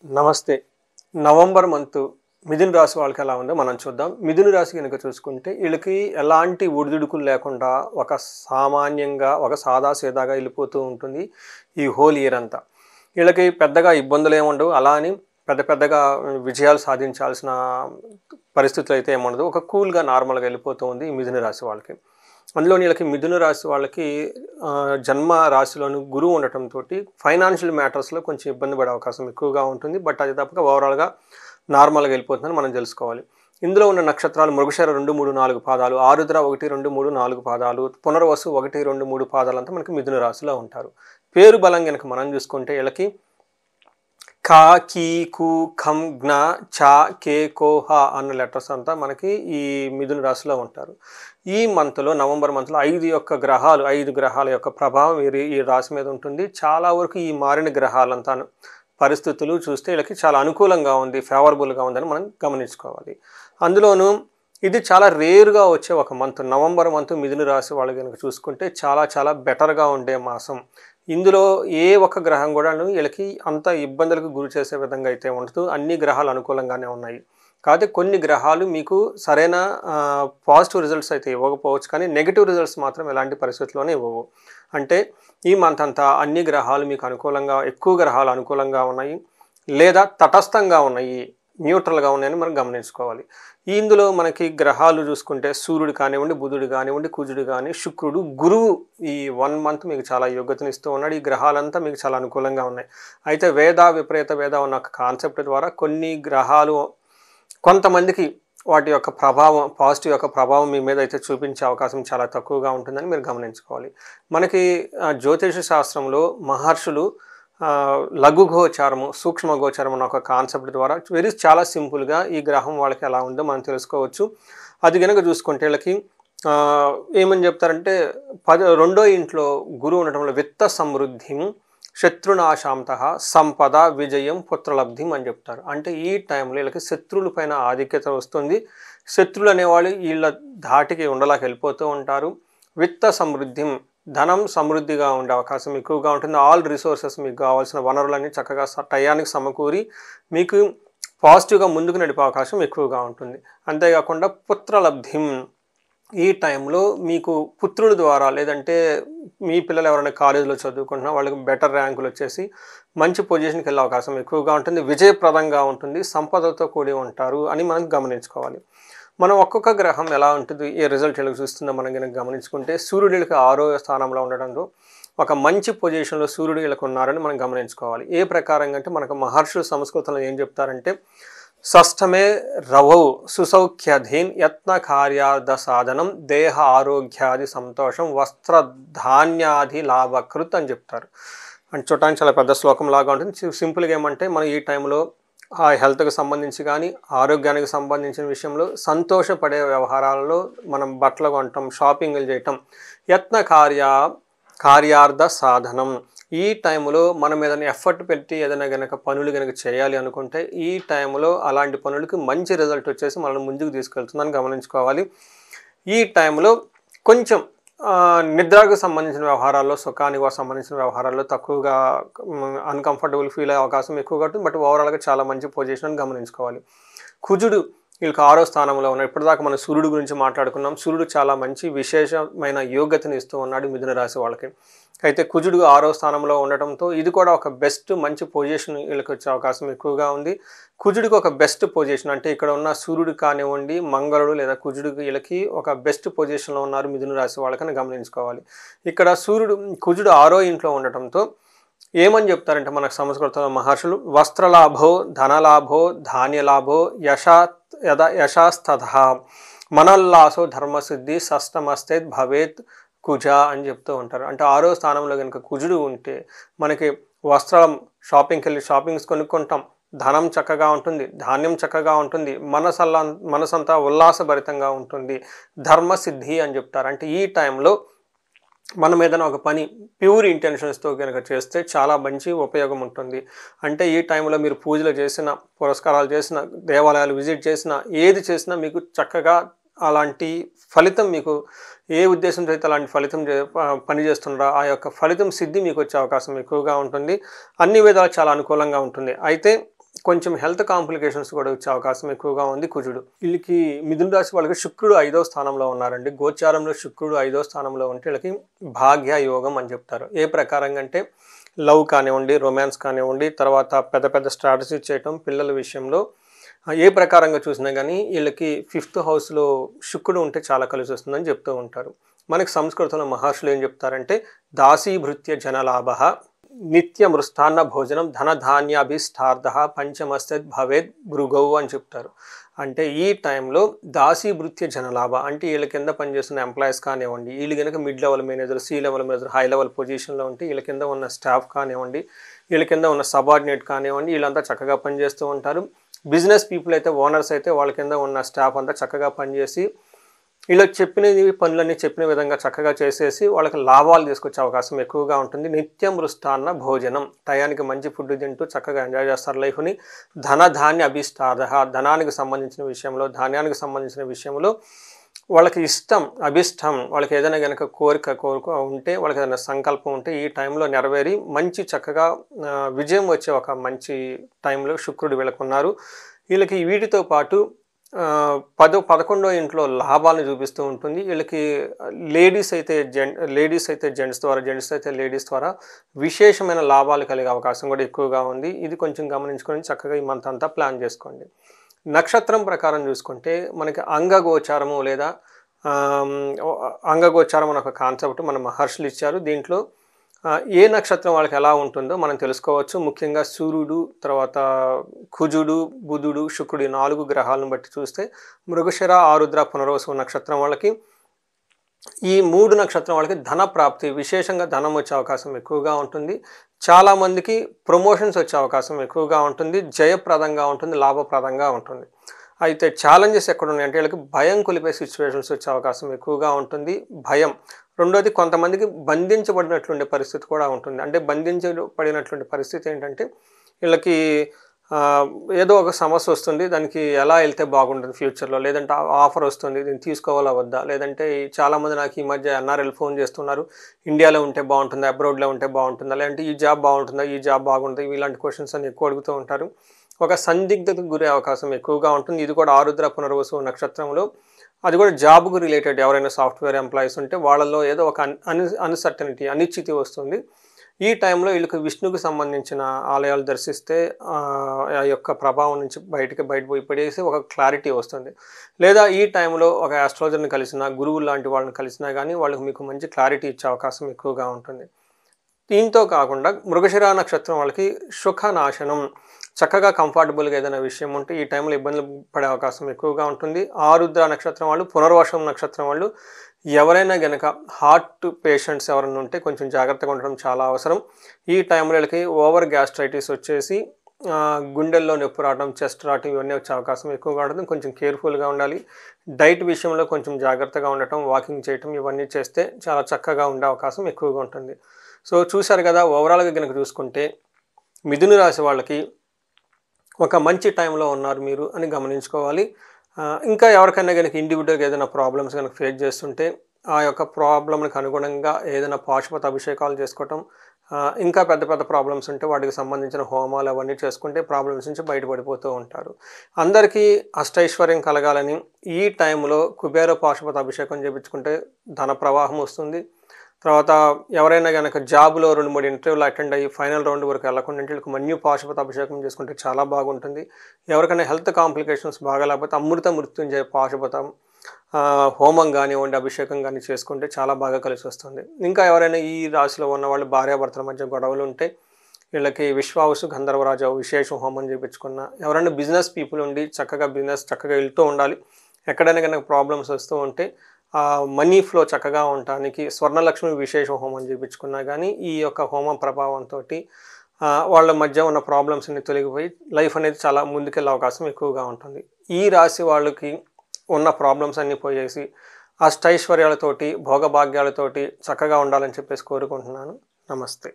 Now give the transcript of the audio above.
నమస్తే. November month మిథున రాశి వాళ్ళకి ఎలా ఉందో మనం చూద్దాం. మిథున రాశి గనుక చూసుకుంటే ఈళ్ళకి ఎలాంటి ఒడిదుడుకులు లేకుండా ఒక సామాన్యంగా ఒక సాదాసీదాగా వెళ్ళిపోతూ ఉంటుంది ఈ హోల్ ఇయర్ అంతా. ఈళ్ళకి పెద్దగా ఇబ్బందులేముండవు. అలా అని పెద్దగా విజయాలు సాధించాల్సిన పరిస్థితులు అయితే ఏముండదు. ఒక కూల్‌గా నార్మల్‌గా వెళ్ళిపోతూ ఉంది ఈ మిథున రాశి వాళ్ళకి. అందులోని ఈళ్ళకి మిథున రాశి వాళ్ళకి జన్మ రాశిలోని గురువు ఉండటంతోటి ఫైనాన్షియల్ మ్యాటర్స్‌లో కొంచెం ఇబ్బంది పడే అవకాశం ఎక్కువగా ఉంటుంది. బట్ అది తప్పక ఓవరాల్‌గా నార్మల్‌గా వెళ్ళిపోతుందని మనం తెలుసుకోవాలి. ఇందులో ఉన్న నక్షత్రాలు మృగశిర 2, 3, 4 పాదాలు, ఆరుద్ర 1, 2, 3, 4 పాదాలు, పునర్వసు 1, 2, 3 పాదాలంతా మనకి మిథున రాశిలో ఉంటారు. పేరు బలం గనక మనం చూసుకుంటే ఈళ్ళకి క, కి, కు, ఖం, జ్ఞ, చ, కే, కో, హ అన్న లెటర్స్ అంతా మనకి ఈ మిథున రాశిలో ఉంటారు. ఈ మంత్లో నవంబర్ మంత్లో 5 గ్రహాల యొక్క ప్రభావం ఈ రాశి మీద ఉంటుంది. చాలా వరకు ఈ మారిన గ్రహాలంతా పరిస్థితులు చూస్తే వీళ్ళకి చాలా అనుకూలంగా ఉంది, ఫేవరబుల్గా ఉందని మనం గమనించుకోవాలి. అందులోనూ ఇది చాలా రేరుగా వచ్చే ఒక మంత్. నవంబర్ మంత్ మిథున రాశి వాళ్ళు కనుక చూసుకుంటే చాలా బెటర్గా ఉండే మాసం. ఇందులో ఏ ఒక్క గ్రహం కూడాను వీళ్ళకి అంత ఇబ్బందులకు గురి చేసే విధంగా అయితే ఉండదు. అన్ని గ్రహాలు అనుకూలంగానే ఉన్నాయి. కాకపోతే కొన్ని గ్రహాలు మీకు సరైన పాజిటివ్ రిజల్ట్స్ అయితే ఇవ్వకపోవచ్చు, కానీ నెగిటివ్ రిజల్ట్స్ మాత్రం ఎలాంటి పరిస్థితుల్లోనే ఇవ్వవు. అంటే ఈ మంత్ అంతా అన్ని గ్రహాలు మీకు అనుకూలంగా, ఎక్కువ గ్రహాలు అనుకూలంగా ఉన్నాయి, లేదా తటస్థంగా ఉన్నాయి, న్యూట్రల్గా ఉన్నాయని మనం గమనించుకోవాలి. ఇందులో మనకి గ్రహాలు చూసుకుంటే సూర్యుడు కానివ్వండి, బుధుడు కానివ్వండి, కుజుడు కానీ, శుక్రుడు, గురువు ఈ 1 మంత్ మీకు చాలా యోగ్యతనిస్తూ ఉన్నాడు. ఈ గ్రహాలంతా మీకు చాలా అనుకూలంగా ఉన్నాయి. అయితే విపరీత వేద ఉన్న ఒక కాన్సెప్ట్ ద్వారా కొన్ని గ్రహాలు కొంతమందికి వాటి యొక్క ప్రభావం, పాజిటివ్ యొక్క ప్రభావం మీ మీద అయితే చూపించే అవకాశం చాలా తక్కువగా ఉంటుందని మీరు గమనించుకోవాలి. మనకి జ్యోతిష శాస్త్రంలో మహర్షులు లఘు గోచారము, సూక్ష్మ గోచారం అన్న ఒక కాన్సెప్ట్ ద్వారా చాలా సింపుల్గా ఈ గ్రహం వాళ్ళకి ఎలా ఉందో మనం తెలుసుకోవచ్చు. అది కనుక చూసుకుంటే వీళ్ళకి ఏమని చెప్తారంటే రెండో ఇంట్లో గురువు ఉండటంలో విత్త సమృద్ధిం, శత్రునాశాంతః, సంపద, విజయం, పుత్రలబ్ధిం అని చెప్తారు. అంటే ఈ టైంలో వీళ్ళకి శత్రువుల పైన ఆధిక్యత వస్తుంది. శత్రువులు అనేవాళ్ళు వీళ్ళ ధాటికి ఉండలాకి వెళ్ళిపోతూ ఉంటారు. విత్త సమృద్ధిం, ధనం సమృద్ధిగా ఉండే అవకాశం ఎక్కువగా ఉంటుంది. ఆల్ రిసోర్సెస్, మీకు కావాల్సిన వనరులన్నీ చక్కగా టయానికి సమకూరి మీకు పాజిటివ్గా ముందుకు నడిపే అవకాశం ఎక్కువగా ఉంటుంది. అంతేకాకుండా పుత్రలబ్ధిం, ఈ టైంలో మీకు పుత్రుల ద్వారా, లేదంటే మీ పిల్లలు ఎవరైనా కాలేజీలో చదువుకుంటున్నా వాళ్ళకి బెటర్ ర్యాంకులు వచ్చేసి మంచి పొజిషన్కి వెళ్ళే అవకాశం ఎక్కువగా ఉంటుంది. విజయప్రదంగా ఉంటుంది, సంపదతో కూడి ఉంటారు అని మనం గమనించుకోవాలి. మనం ఒక్కొక్క గ్రహం ఎలా ఉంటుంది, ఏ రిజల్ట్ ఎలా చూస్తుందో మనం కనుక గమనించుకుంటే సూర్యుడు వీళ్ళకి 6వ స్థానంలో ఉండడంతో ఒక మంచి పొజిషన్లో సూర్యుడు వీళ్ళకి ఉన్నారని మనం గమనించుకోవాలి. ఏ ప్రకారంగా అంటే మనకు మహర్షులు సంస్కృతంలో ఏం చెప్తారంటే షష్ఠమే రవౌ సుసౌఖ్యధీన్ యత్న కార్యార్థ సాధనం దేహ ఆరోగ్యాది సంతోషం వస్త్రధాన్యాది లాభకృత్ అని చెప్తారు. అంటే చూడటానికి చాలా పెద్ద శ్లోకం లాగా ఉంటుంది. సింపుల్గా ఏమంటే మనం ఈ టైంలో ఆ హెల్త్కి సంబంధించి కానీ, ఆరోగ్యానికి సంబంధించిన విషయంలో సంతోషపడే వ్యవహారాలలో మనం బట్టలు కొనటం, షాపింగ్లు చేయటం, యత్న కార్యార్థ సాధనం. ఈ టైంలో మనం ఏదైనా ఎఫర్ట్ పెట్టి ఏదైనా కనుక పనులు కనుక చేయాలి అనుకుంటే ఈ టైంలో అలాంటి పనులకి మంచి రిజల్ట్ వచ్చేసి మనల్ని ముందుకు తీసుకెళ్తుందని గమనించుకోవాలి. ఈ టైంలో కొంచెం నిద్రకు సంబంధించిన వ్యవహారాల్లో, సుఖానికి సంబంధించిన వ్యవహారాల్లో తక్కువగా అన్కంఫర్టబుల్ ఫీల్ అయ్యే అవకాశం ఎక్కువగా ఉంటుంది. బట్ ఓవరాల్గా చాలా మంచి పొజిషన్ అని గమనించుకోవాలి. కుజుడు వీళ్ళకి 6వ స్థానంలో ఉన్నాడు. ఇప్పటిదాకా మనం సూర్యుడు గురించి మాట్లాడుకున్నాం. సూర్యుడు చాలా మంచి విశేషమైన యోగ్యతను ఇస్తూ ఉన్నాడు మిథున రాశి వాళ్ళకి. అయితే కుజుడు 6వ స్థానంలో ఉండటంతో ఇది కూడా ఒక మంచి పొజిషన్ వీళ్ళకి వచ్చే అవకాశం ఎక్కువగా ఉంది. కుజుడికి ఒక బెస్ట్ పొజిషన్ అంటే ఇక్కడ ఉన్న సూర్యుడు కానివ్వండి, మంగళుడు లేదా కుజుడికి వీళ్ళకి ఒక బెస్ట్ పొజిషన్లో ఉన్నారు మిథున రాశి వాళ్ళకని గమనించుకోవాలి. ఇక్కడ కుజుడు 6వ ఇంట్లో ఉండటంతో ఏమని చెప్తారంటే మనకు సంస్కృతంలో మహర్షులు వస్త్రలాభో, ధనలాభో, ధాన్యలాభో, యశాస్తథ మనల్లాసో ధర్మసిద్ధి షష్టమస్తే భవేత్ కుజ అని చెప్తూ ఉంటారు. అంటే 6వ స్థానంలో కనుక కుజుడు ఉంటే మనకి వస్త్రం, షాపింగ్కి వెళ్ళి షాపింగ్స్ కొనుక్కుంటాం, ధనం చక్కగా ఉంటుంది, ధాన్యం చక్కగా ఉంటుంది, మనసంతా ఉల్లాసభరితంగా ఉంటుంది, ధర్మసిద్ధి అని చెప్తారు. అంటే ఈ టైంలో మనం ఏదైనా ఒక పని ప్యూర్ ఇంటెన్షన్స్తో కనుక చేస్తే చాలా మంచి ఉపయోగం ఉంటుంది. అంటే ఈ టైంలో మీరు పూజలు చేసిన, పురస్కారాలు చేసిన, దేవాలయాలు విజిట్ చేసినా, ఏది చేసినా మీకు చక్కగా అలాంటి ఫలితం, మీకు ఏ ఉద్దేశంతో అయితే అలాంటి ఫలితం పని చేస్తున్నారో ఆ యొక్క ఫలితం సిద్ధి మీకు వచ్చే అవకాశం ఎక్కువగా ఉంటుంది. అన్ని విధాలు చాలా అనుకూలంగా ఉంటుంది. అయితే కొంచెం హెల్త్ కాంప్లికేషన్స్ కూడా వచ్చే అవకాశం ఎక్కువగా ఉంది కుజుడు. వీళ్ళకి మిథున రాశి వాళ్ళకి శుక్రుడు 5వ స్థానంలో ఉన్నారండి. గోచారంలో శుక్రుడు 5వ స్థానంలో ఉంటే వీళ్ళకి భాగ్య యోగం అని చెప్తారు. ఏ ప్రకారంగా అంటే లవ్ కానివ్వండి, రొమాన్స్ కానివ్వండి, తర్వాత పెద్ద పెద్ద స్ట్రాటజీ చేయటం పిల్లల విషయంలో ఏ ప్రకారంగా చూసినా కానీ వీళ్ళకి 5th హౌస్లో శుక్రుడు ఉంటే చాలా కలిసి వస్తుందని చెప్తూ ఉంటారు. మనకి సంస్కృతంలో మహర్షులు ఏం చెప్తారంటే దాసీభృత్య జనలాభ నిత్య మృష్టాన్న భోజనం ధనధాన్యాభిష్టార్థ పంచమస్తద్ భవేద్ భృగౌ అని చెప్తారు. అంటే ఈ టైంలో దాసీభృత్య జనలాభ అంటే వీళ్ళ కింద పనిచేస్తున్న ఎంప్లాయీస్ కానివ్వండి, వీళ్ళు కనుక mid level manager, C level manager, high level పొజిషన్లో ఉంటే వీళ్ళ కింద ఉన్న స్టాఫ్ కానివ్వండి, వీళ్ళ కింద ఉన్న సబార్డినేట్ కానివ్వండి, వీళ్ళంతా చక్కగా పనిచేస్తూ ఉంటారు. బిజినెస్ పీపుల్ అయితే, ఓనర్స్ అయితే వాళ్ళ కింద ఉన్న స్టాఫ్ అంతా చక్కగా పనిచేసి వీళ్ళు పనులన్నీ చెప్పిన విధంగా చక్కగా చేసేసి వాళ్ళకి లాభాలు తీసుకొచ్చే అవకాశం ఎక్కువగా ఉంటుంది. నిత్యం మృష్టాన్న భోజనం, టయానికి మంచి ఫుడ్ తింటూ చక్కగా ఎంజాయ్ చేస్తారు లైఫ్ని. ధనధాన్య అభిష్టార్థ, ధనానికి సంబంధించిన విషయంలో, ధాన్యానికి సంబంధించిన విషయంలో వాళ్ళకి అభిష్టం వాళ్ళకి ఏదైనా కనుక కోరిక ఉంటే, వాళ్ళకి ఏదైనా సంకల్పం ఉంటే ఈ టైంలో నెరవేరి మంచి చక్కగా విజయం వచ్చే ఒక మంచి టైంలో శుక్రుడు వీళ్ళకున్నారు. వీళ్ళకి వీటితో పాటు 11వ ఇంట్లో లాభాలను చూపిస్తూ ఉంటుంది. వీళ్ళకి లేడీస్ అయితే జెంట్స్ ద్వారా, జెంట్స్ అయితే లేడీస్ ద్వారా విశేషమైన లాభాలు కలిగే అవకాశం కూడా ఎక్కువగా ఉంది. ఇది కొంచెం గమనించుకొని చక్కగా ఈ మంత్ అంతా ప్లాన్ చేసుకోండి. నక్షత్రం ప్రకారం చూసుకుంటే మనకి అంగగోచారము లేదా అంగగోచారం అనే ఒక కాన్సెప్ట్ మన మహర్షులు ఇచ్చారు. దీంట్లో ఏ నక్షత్రం వాళ్ళకి ఎలా ఉంటుందో మనం తెలుసుకోవచ్చు. ముఖ్యంగా సూర్యుడు, తర్వాత కుజుడు, బుధుడు, శుక్రుడు 4 గ్రహాలను బట్టి చూస్తే మృగశిర, ఆరుద్ర, పునర్వసు నక్షత్రం వాళ్ళకి, ఈ 3 నక్షత్రం వాళ్ళకి ధన ప్రాప్తి, విశేషంగా ధనం వచ్చే అవకాశం ఎక్కువగా ఉంటుంది. చాలామందికి ప్రమోషన్స్ వచ్చే అవకాశం ఎక్కువగా ఉంటుంది. జయప్రదంగా ఉంటుంది, లాభప్రదంగా ఉంటుంది. అయితే ఛాలెంజెస్ ఎక్కడ ఉన్నాయంటే వీళ్ళకి భయం కొలిపే సిచ్యువేషన్స్ వచ్చే అవకాశం ఎక్కువగా ఉంటుంది. భయం. రెండోది కొంతమందికి బంధించబడినటువంటి పరిస్థితి కూడా ఉంటుంది. అంటే బంధించబడినటువంటి పరిస్థితి ఏంటంటే వీళ్ళకి ఏదో ఒక సమస్య వస్తుంది, దానికి ఎలా వెళ్తే బాగుంటుంది ఫ్యూచర్లో, లేదంటే ఆఫర్ వస్తుంది, దీన్ని తీసుకోవాలా వద్దా, లేదంటే చాలామంది నాకు ఈ మధ్య ఎన్ఆర్ఎల్ ఫోన్ చేస్తున్నారు, ఇండియాలో ఉంటే బాగుంటుందా, అబ్రాడ్లో ఉంటే బాగుంటుందా, లేదంటే ఈ జాబ్ బాగుంటుందా, ఈ జాబ్ బాగుంటుంది, ఇలాంటి క్వశ్చన్స్ అని ఎక్కువ అడుగుతూ ఉంటారు. ఒక సందిగ్ధతకు గురే అవకాశం ఎక్కువగా ఉంటుంది. ఇది కూడా ఆరుద్ర, పునర్వసు నక్షత్రంలో. అది కూడా జాబ్కు రిలేటెడ్ ఎవరైనా సాఫ్ట్వేర్ ఎంప్లాయీస్ ఉంటే వాళ్ళలో ఏదో ఒక అన్సర్టనిటీ, అనిశ్చితి వస్తుంది. ఈ టైంలో వీళ్ళకి విష్ణుకు సంబంధించిన ఆలయాలు దర్శిస్తే ఆ యొక్క ప్రభావం నుంచి బయటపడేసి ఒక క్లారిటీ వస్తుంది. లేదా ఈ టైంలో ఒక ఆస్ట్రాలజర్ని కలిసినా, గురువులు లాంటి వాళ్ళని కలిసినా కానీ వాళ్ళకి మీకు మంచి క్లారిటీ ఇచ్చే అవకాశం ఎక్కువగా ఉంటుంది. దీంతో కాకుండా మృగశిర నక్షత్రం వాళ్ళకి సుఖనాశనం, చక్కగా కంఫర్టబుల్గా ఏదైనా విషయం ఉంటే ఈ టైంలో ఇబ్బందులు పడే అవకాశం ఎక్కువగా ఉంటుంది. ఆరుద్ర నక్షత్రం వాళ్ళు, పునర్వసం నక్షత్రం వాళ్ళు ఎవరైనా గనక హార్ట్ పేషెంట్స్ ఎవరైనా ఉంటే కొంచెం జాగ్రత్తగా ఉండడం చాలా అవసరం. ఈ టైంలో వీళ్ళకి ఓవర్ గ్యాస్ట్రైటిస్ వచ్చేసి గుండెల్లో నొప్పి రావడం, చెస్ట్ రావడం ఇవన్నీ వచ్చే అవకాశం ఎక్కువగా ఉంటుంది. కొంచెం కేర్ఫుల్గా ఉండాలి. డైట్ విషయంలో కొంచెం జాగ్రత్తగా ఉండటం, వాకింగ్ చేయటం ఇవన్నీ చేస్తే చాలా చక్కగా ఉండే అవకాశం ఎక్కువగా ఉంటుంది. సో చూశారు కదా, ఓవరాల్గా కనుక చూసుకుంటే మిథున రాశి వాళ్ళకి ఒక మంచి టైంలో ఉన్నారు మీరు అని గమనించుకోవాలి. ఇంకా ఎవరికైనా కనుక ఇండివిజువల్గా ఏదైనా ప్రాబ్లమ్స్ కనుక ఫేస్ చేస్తుంటే ఆ యొక్క ప్రాబ్లంకి అనుగుణంగా ఏదైనా పాశుపత అభిషేకాలు చేసుకోవటం, ఇంకా పెద్ద పెద్ద ప్రాబ్లమ్స్ ఉంటే వాటికి సంబంధించిన హోమాలు అవన్నీ చేసుకుంటే ప్రాబ్లమ్స్ నుంచి బయటపడిపోతూ ఉంటారు. అందరికీ అష్టైశ్వర్యం కలగాలని ఈ టైంలో కుబేర పాశుపత అభిషేకం చేయించుకుంటే ధన ప్రవాహం వస్తుంది. తర్వాత ఎవరైనా కనుక జాబ్లో 2-3 ఇంటర్వ్యూలు అటెండ్ అయ్యి ఫైనల్ రౌండ్ వరకు వెళ్ళకుండా వీళ్ళకి మన్యు పాశుపత అభిషేకం చేసుకుంటే చాలా బాగుంటుంది. ఎవరికైనా హెల్త్ కాంప్లికేషన్స్ బాగా లేకపోతే అమృత మృత్యుంజయ పాశుపతం హోమం కానివ్వండి, అభిషేకం కానీ చేసుకుంటే చాలా బాగా కలిసి వస్తుంది. ఇంకా ఎవరైనా ఈ రాశిలో ఉన్న వాళ్ళు భార్యాభర్తల మధ్య గొడవలు ఉంటే వీళ్ళకి విశ్వావసు గంధర్వరాజు విశేష హోమం చేయించుకున్న, ఎవరైనా బిజినెస్ పీపుల్ ఉండి బిజినెస్ చక్కగా వెళ్తూ ఉండాలి, ఎక్కడైనా కనుక ప్రాబ్లమ్స్ వస్తూ ఉంటే మనీ ఫ్లో చక్కగా ఉండటానికి స్వర్ణలక్ష్మి విశేష హోమం చేయించుకున్నా కానీ ఈ యొక్క హోమం ప్రభావంతో వాళ్ళ మధ్య ఉన్న ప్రాబ్లమ్స్ అన్ని తొలగిపోయి లైఫ్ అనేది చాలా ముందుకెళ్ళే అవకాశం ఎక్కువగా ఉంటుంది. ఈ రాశి వాళ్ళకి ఉన్న ప్రాబ్లమ్స్ అన్నీ పోయేసి అష్టైశ్వర్యాలతోటి, భోగభాగ్యాలతోటి చక్కగా ఉండాలని చెప్పేసి కోరుకుంటున్నాను. నమస్తే.